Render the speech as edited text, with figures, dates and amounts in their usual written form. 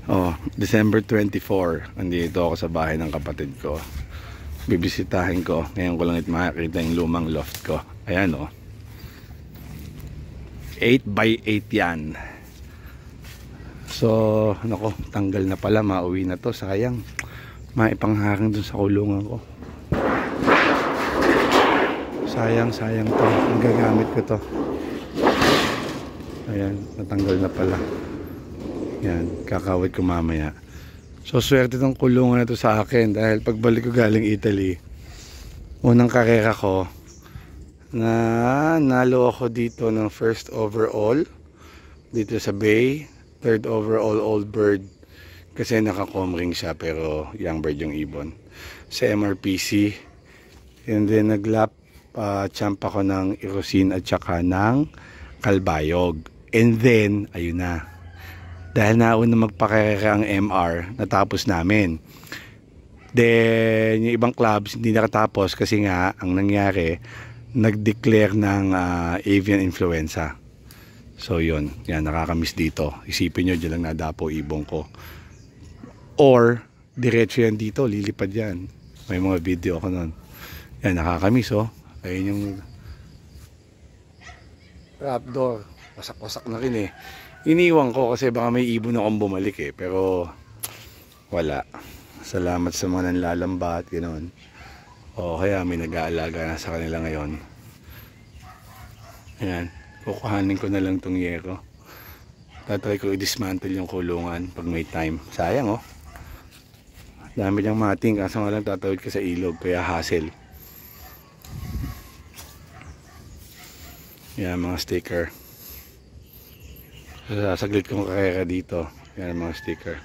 Oh, December 24, andito ako sa bahay ng kapatid ko. Bibisitahin ko. Ngayon ko lang makikita yung lumang loft ko. Ayan oh. 8x8 yan. So, nako, tanggal na pala, mauwi na to. Sayang. Maipangharing dun sa kulungan ko. Sayang to. Ang gagamit ko to. Ayan, natanggal na pala. Yan, kakawit ko mamaya. So swerte tong kulungan na to sa akin dahil pagbalik ko galing Italy, unang karera ko na nalo ako dito ng first overall dito sa Bay, third overall Old Bird kasi naka-comring siya pero young bird yung ibon sa MRPC. And then naglap champ ako ng Irosin at saka ng Kalbayog. And then ayun na, dahil nauna magpakarera ang MR, natapos namin. Then yung ibang clubs hindi nakatapos kasi nga ang nangyari, nag-declare ng avian influenza. So yun, yan, nakakamiss dito. Isipin nyo, dyan lang nadapo ibong ko. Or diretso yan dito, lilipad yan. May mga video ako nun. Yan, nakakamiss oh. Ayun yung trapdoor, wasak-wasak na rin eh. Iniwan ko kasi baka may ibon akong bumalik eh, pero wala. Salamat sa mga nanlalamba at ganoon. O kaya may nag-aalaga na sa kanila ngayon. Ayan, kukuhanin ko na lang tong yero. Tatry ko i-dismantle yung kulungan pag may time. Sayang oh. Dami niyang mating kaso nga lang tatawid ka sa ilog kaya hassle. Yan mga sticker. Sasaglit kong karera dito. Yan ang mga sticker.